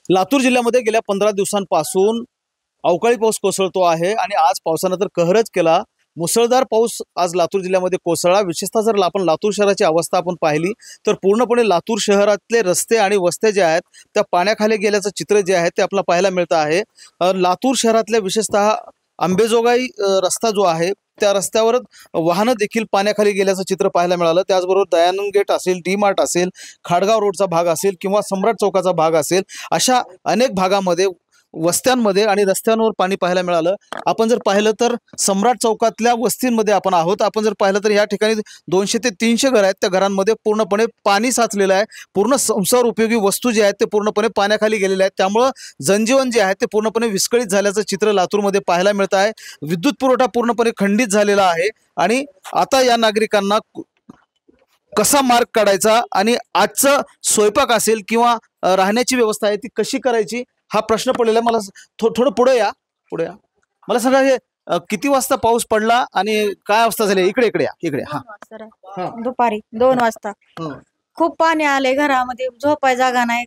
लातूर जिल्ह्यामध्ये गेल्या 15 दिवसांपासून अवकाळी पाऊस कोसळतो आहे आणि आज पावसानं तर कहरच केला। मुसळधार पाऊस आज लातूर जिल्ह्यामध्ये कोसळला। विशेषतः जर आपण लातूर शहराची अवस्था आपण पाहिली तर पूर्णपणे लातूर शहरातले रस्ते आणि वस्ते जे आहेत त्या पाण्याखाली गेल्याचं चित्र जे आहे ते आपल्याला पाहायला मिळतं आहे। लातूर शहरातल्या विशेषतः अंबेजोगाई रस्ता जो आहे त्या रस्त्यावर वाहनं देखील पाण्याखाली गेल्याचं चित्र पाहायला मिळालं। त्याचबरोबर दयानंद गेट असेल, डी मार्ट असेल, खाडगाव रोडचा भाग असेल किंवा सम्राट चौकाचा भाग असेल, अशा अनेक भागामध्ये वस्त्यांमध्ये आणि रस्त्यांवर पाणी पाहायला मिळालं। आपण जर पाहिलं तर सम्राट चौकातल्या वस्तींमध्ये आपण आहोत। आपण जर पाहिलं तर या ठिकाणी 200 ते 300 घर आहेत, त्या घरांमध्ये पूर्णपणे पाणी साचलेलं आहे। पूर्ण संसार उपयोगी वस्तू जे आहेत ते पूर्णपणे पाण्याखाली गेलेले आहेत। त्यामुळे जनजीवन जे आहे ते पूर्णपणे विस्कळीत झाल्याचं चित्र लातूरमध्ये पाहायला मिळतं आहे। विद्युत पुरवठा पूर्णपणे खंडित झालेला आहे आणि आता या नागरिकांना कसा मार्ग काढायचा आणि आजचं स्वयंपाक असेल किंवा राहण्याची व्यवस्था आहे ती कशी करायची हा प्रश्न पडलेला आहे। मला थोडं पुढे या मला सांगा, हे किती वाजता पाऊस पडला आणि काय अवस्था झाली? इकडे या। हा, दुपारी 2 वाजता खूप पाणी आले, घरामध्ये झोपाय जागा नाही,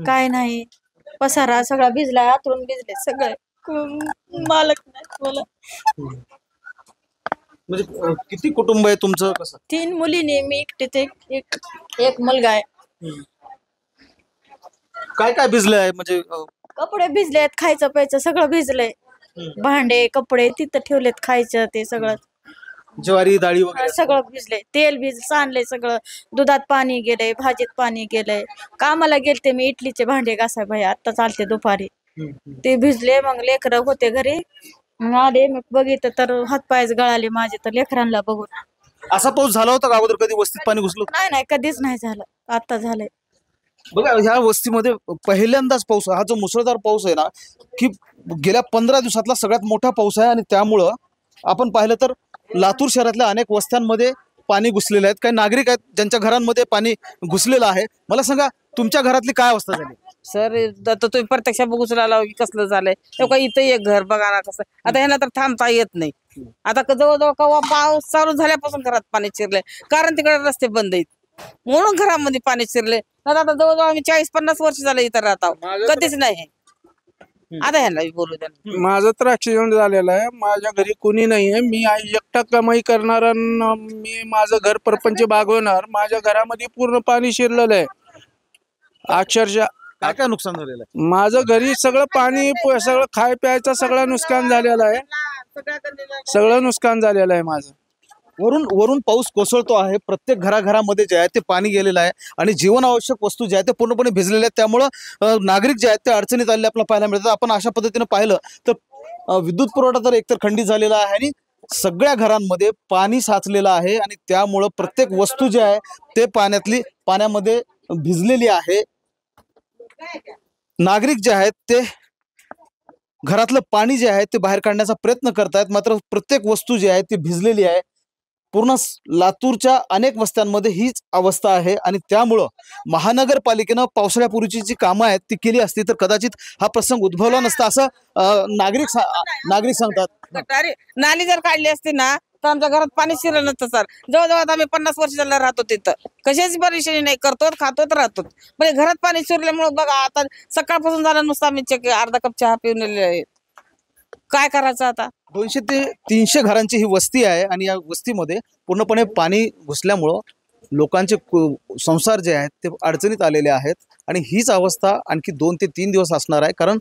काय नाही, पसारा सगळा भिजलाय, आतून भिजले सगळे, मालक नाही मला। म्हणजे किती कुटुंब आहे तुमचं? कसं? 3 मुलीने, मी एकटीच, एक मुलगा आहे। काय काय भिजलंय? म्हणजे कपडे भिजलेत, खायचं प्यायचं सगळं भिजलंय, भांडे कपडे तिथं ठेवलेत, खायचं ते सगळं, ज्वारी डाळी वगैरे सगळं भिजले, तेल सांडले सगळं, दुधात पाणी गेलंय, भाजीत पाणी गेलंय। कामाला गेलते मी, इडलीचे भांडे घासाय भाई आता चालते दुपारी, ते भिजले। मग लेकरं होते घरी, मग आले, मग बघितलं तर हातपायच गळाले माझे, तर लेकरांना बघून। असा पाऊस झाला होता का अगोदर? कधी वस्तीत पाणी घुसलं? नाही, कधीच नाही झालं, आता झालंय। बघा, ह्या वस्तीमध्ये पहिल्यांदाच पाऊस, हा जो मुसळधार पाऊस आहे ना, की गेल्या 15 दिवसातला सगळ्यात मोठा पाऊस आहे आणि त्यामुळं आपण पाहिलं तर लातूर शहरातल्या अनेक वस्त्यांमध्ये पाणी घुसलेले आहेत। काही नागरिक आहेत ज्यांच्या घरांमध्ये पाणी घुसलेलं आहे। मला सांगा, तुमच्या घरातली काय अवस्था झाली? सर आता तुम्ही प्रत्यक्ष बघूच राहिला कसलं झालंय, तेव्हा इथं एक घर बघा ना कसं, आता ह्याला तर थांबता येत नाही। आता जवळजवळ कवा पाऊस चालू झाल्यापासून घरात पाणी शिरलंय, कारण तिकडे रस्ते बंद आहेत म्हणून घरामध्ये पाणी शिरले। आता जवळजवळ आम्ही 40-50 वर्ष झालं इथं राहत आहोत, कधीच नाही। आता ह्याला बोलू द्या। माझं तर ऍक्सिडेंट झालेला आहे, माझ्या घरी कोणी नाहीये, मी एकटा कमाई करणार, मी माझं घर परपंच भागवणार। माझ्या घरामध्ये पूर्ण पाणी शिरलेलं आहे, अक्षरशः। काय काय नुकसान झालेलं आहे? माझं घरी सगळं पाणी, सगळं खाय प्यायचं सगळं नुकसान झालेलं आहे, सगळं नुकसान झालेलं आहे माझं। वरून पाऊस कोसळतो आहे, प्रत्येक घराघरामध्ये जे आहे ते पाणी गेलेलं आहे आणि जीवनावश्यक वस्तू ज्या आहेत ते पूर्णपणे भिजलेल्या आहेत। त्यामुळं नागरिक जे आहेत ते अडचणीत आलेले आपल्याला पाहायला मिळतात। आपण अशा पद्धतीने पाहिलं तर विद्युत पुरवठा तर एकतर खंडित झालेला आहे आणि सगळ्या घरांमध्ये पाणी साचलेलं आहे आणि त्यामुळं प्रत्येक वस्तू जी आहे ते पाण्यामध्ये भिजलेली आहे। नागरिक जे आहेत ते घरातलं पाणी जे आहे ते बाहेर काढण्याचा प्रयत्न करतायत, मात्र प्रत्येक वस्तू जी आहे ती भिजलेली आहे। पूर्ण लातूरच्या अनेक वस्त्यांमध्ये हीच अवस्था आहे आणि त्यामुळं महानगरपालिकेनं पावसाळ्यापूर्वीची जी कामं आहेत ती केली असती तर कदाचित हा प्रसंग उद्भवला नसता, असं नागरिक सांगतात। नाली जर काढली असती ना तर आमच्या घरात पाणी शिरलं नसतं सर। जवळजवळ आम्ही 50 वर्ष झालं राहतो तिथं, कशाची परेशानी नाही, करतो खातो राहतो, पण घरात पाणी शिरल्यामुळे बघा आता सकाळपासून झालं नुसतं आम्ही अर्धा कप चहा पिऊन आहे, काय करायचं आता? 200 ते 300 घरांची ही वस्ती आहे आणि या वस्तीमध्ये पूर्णपणे पाणी घुसल्यामुळं लोकांचे संसार जे आहेत ते अडचणीत आलेले आहेत आणि हीच अवस्था आणखी 2 ते 3 दिवस असणार आहे, कारण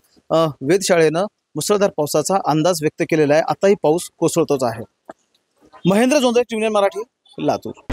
वेधशाळेनं मुसळधार पावसाचा अंदाज व्यक्त केलेला आहे। आताही पाऊस कोसळतोच आहे। महेंद्र जोंधळे, टीव्ही मराठी, लातूर।